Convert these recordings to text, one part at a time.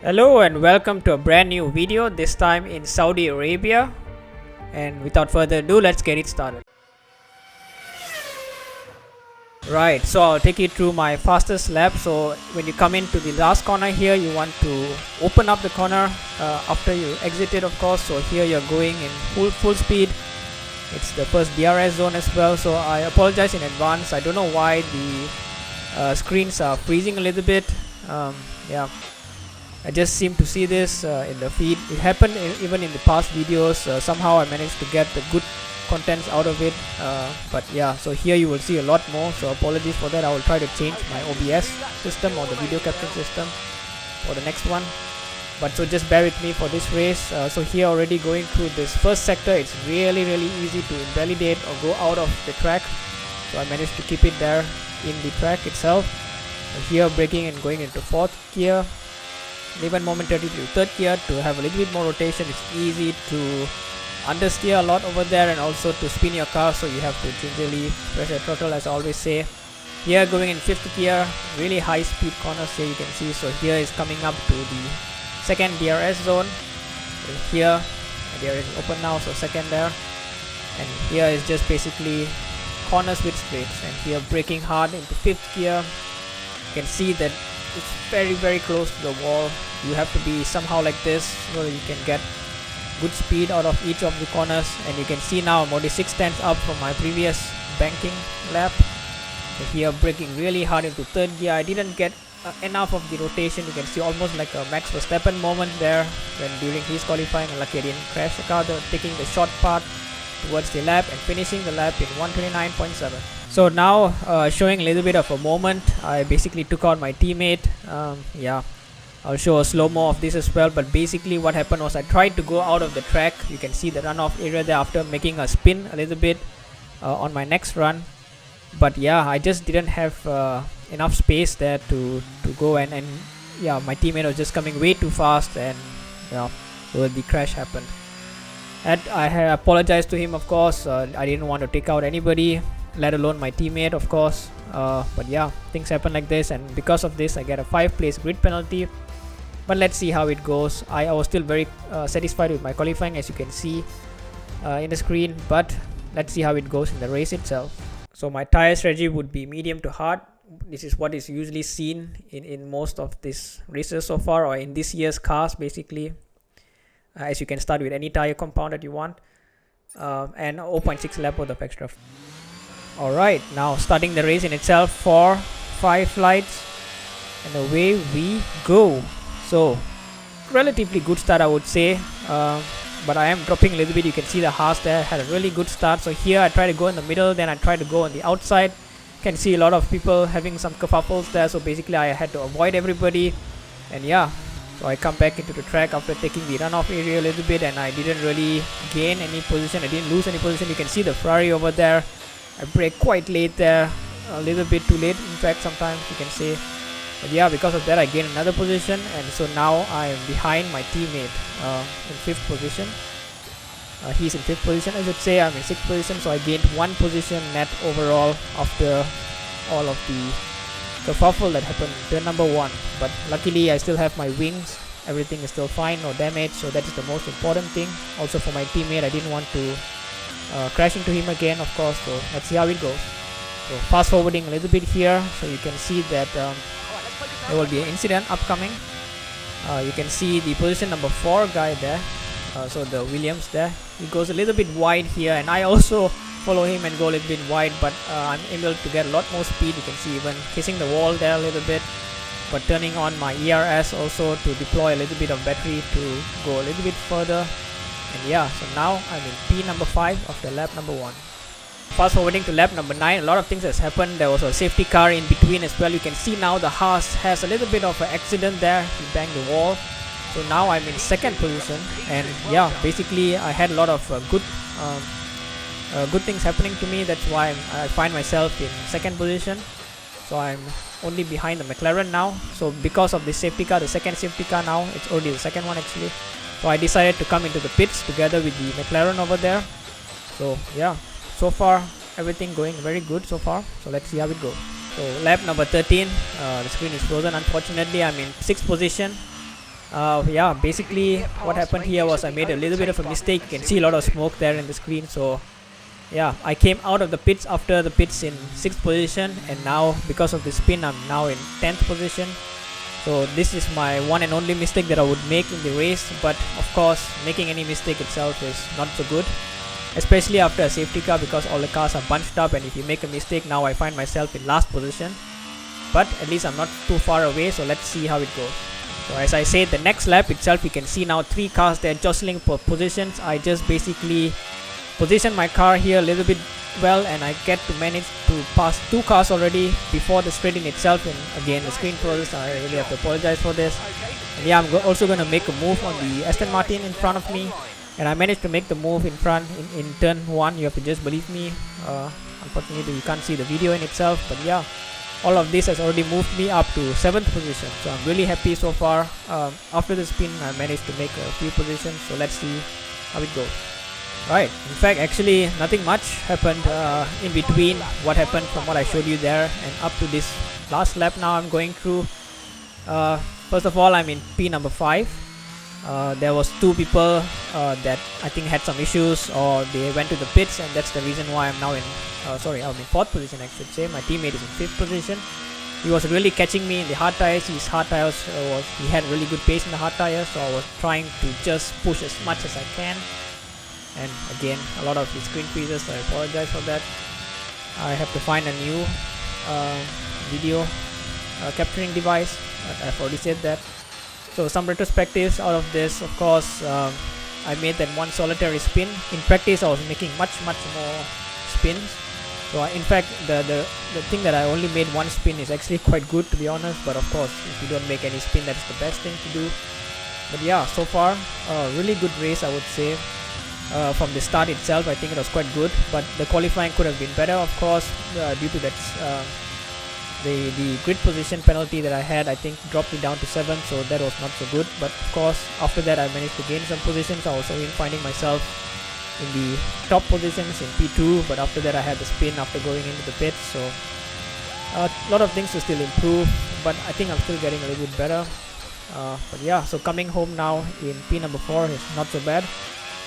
Hello and welcome to a brand new video, this time in Saudi Arabia. And without further ado, let's get it started. Right, so I'll take you through my fastest lap. So when you come into the last corner here, you want to open up the corner after you exit it, of course. So here you're going in full speed. It's the first DRS zone as well, so I apologize in advance. I don't know why the screens are freezing a little bit. Yeah, I just seem to see this in the feed. It happened even in the past videos. Somehow I managed to get the good contents out of it, but yeah, so here you will see a lot more, so apologies for that. I will try to change my OBS system or the video capture system for the next one, but so just bear with me for this race. So here already going through this first sector, it's really easy to invalidate or go out of the track, so I managed to keep it there in the track itself. And here braking and going into fourth gear, even momentarily to third gear to have a little bit more rotation. It's easy to understeer a lot over there and also to spin your car, so you have to gingerly press the throttle, as I always say. Here going in fifth gear, really high speed corners here you can see. So here is coming up to the second DRS zone. And here DRS is open now, so second there. And here is just basically corners with straights, and here braking hard into fifth gear. You can see that it's very close to the wall. You have to be somehow like this so that you can get good speed out of each of the corners. And you can see now I'm already 6 tenths up from my previous banking lap. So here braking really hard into third gear. I didn't get enough of the rotation. You can see almost like a Max Verstappen moment there when during his qualifying. Lucky I didn't crash the car, taking the short part towards the lap and finishing the lap in 129.7. So now showing a little bit of a moment. I basically took out my teammate. Yeah, I'll show a slow-mo of this as well, but basically what happened was I tried to go out of the track. You can see the runoff area there after making a spin a little bit on my next run, but yeah, I just didn't have enough space there to go, and yeah, my teammate was just coming way too fast, and yeah, so the crash happened. And I apologized to him, of course. I didn't want to take out anybody, let alone my teammate, of course. But yeah, things happen like this, and because of this I get a 5-place grid penalty. But let's see how it goes. I was still very satisfied with my qualifying, as you can see in the screen, but let's see how it goes in the race itself. So my tire strategy would be medium to hard. This is what is usually seen in most of these races so far, or in this year's cars basically, as you can start with any tire compound that you want, and 0.6 lap worth of extra. Alright, now starting the race in itself for 5 flights, and away we go. So relatively good start, I would say, but I am dropping a little bit. You can see the Haas there had a really good start. So here I try to go in the middle, then I try to go on the outside. You can see a lot of people having some kerfuffles there, so basically I had to avoid everybody, and yeah, so I come back into the track after taking the runoff area a little bit, and I didn't really gain any position. I didn't lose any position. You can see the Ferrari over there. I brake quite late there, a little bit too late in fact sometimes you can say. But yeah, because of that I gained another position, and so now I am behind my teammate in 5th position. He's in 5th position, I should say. I'm in 6th position, so I gained 1 position net overall after all of the kerfuffle that happened in turn number 1. But luckily I still have my wings, everything is still fine, no damage, so that is the most important thing. Also for my teammate, I didn't want to crash into him again, of course, so let's see how it goes. So fast forwarding a little bit here, so you can see that there will be an incident upcoming. You can see the position number 4 guy there, so the Williams there, he goes a little bit wide here, and I also follow him and go a little bit wide, but I'm able to get a lot more speed. You can see even kissing the wall there a little bit, but turning on my ERS also to deploy a little bit of battery to go a little bit further. And yeah, so now I'm in P number 5 of the lap number 1. Fast forwarding to lap number 9, a lot of things has happened. There was a safety car in between as well. You can see now the Haas has a little bit of an accident there. He banged the wall. So now I'm in 2nd position, and yeah, basically I had a lot of good things happening to me. That's why I find myself in 2nd position. So I'm only behind the McLaren now. So because of the safety car, the 2nd safety car now, it's already the 2nd one actually. So I decided to come into the pits together with the McLaren over there. So yeah, so far everything going very good so far. So let's see how it goes. So lap number 13, the screen is frozen unfortunately. I'm in 6th position. Yeah, basically what happened here was I made a little bit of a mistake. You can see a lot of smoke there in the screen. So yeah, I came out of the pits after the pits in 6th position, and now because of the spin I'm now in 10th position. So this is my one and only mistake that I would make in the race, but of course making any mistake itself is not so good, especially after a safety car, because all the cars are bunched up, and if you make a mistake, now I find myself in last position. But at least I'm not too far away, so let's see how it goes. So as I said, the next lap itself, you can see now 3 cars there jostling for positions. I just basically position my car here a little bit well, and I get to manage to pass 2 cars already before the straight in itself. And again, the screen froze, I really have to apologize for this. And yeah, I'm also going to make a move on the Aston Martin in front of me, and I managed to make the move in front in turn 1. You have to just believe me. Unfortunately you can't see the video in itself, but yeah, all of this has already moved me up to 7th position, so I'm really happy so far. After the spin I managed to make a few positions, so let's see how it goes. Right, in fact actually nothing much happened in between what happened from what I showed you there and up to this last lap now I'm going through. First of all, I'm in P number 5. There was 2 people that I think had some issues, or they went to the pits, and that's the reason why I'm now in I'm in 4th position I should say. My teammate is in 5th position. He was really catching me in the hard tires. His hard tires he had really good pace in the hard tires, so I was trying to just push as much as I can. And again, a lot of his screen freezes, so I apologize for that. I have to find a new video capturing device. I've already said that. So some retrospectives out of this, of course. I made that one solitary spin. In practice I was making much more spins. So in fact the thing that I only made one spin is actually quite good, to be honest, but of course if you don't make any spin, that's the best thing to do. But yeah, so far really good race I would say. From the start itself I think it was quite good, but the qualifying could have been better, of course, due to that the grid position penalty that I had, I think dropped me down to 7, so that was not so good. But of course after that I managed to gain some positions. I was even finding myself in the top positions in P2, but after that I had the spin after going into the pits, so a lot of things to still improve, but I think I'm still getting a little bit better. But yeah, so coming home now in P number 4 is not so bad,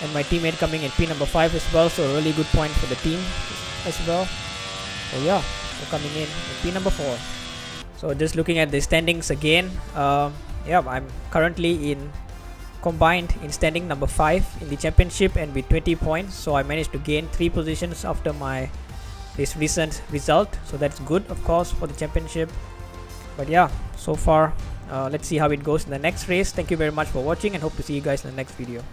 and my teammate coming in P number 5 as well, so a really good point for the team as well. So yeah, so coming in P number 4. So just looking at the standings again, yeah, I'm currently combined in standing number 5 in the championship and with 20 points, so I managed to gain 3 positions after this recent result, so that's good of course for the championship. But yeah, so far let's see how it goes in the next race. Thank you very much for watching, and hope to see you guys in the next video.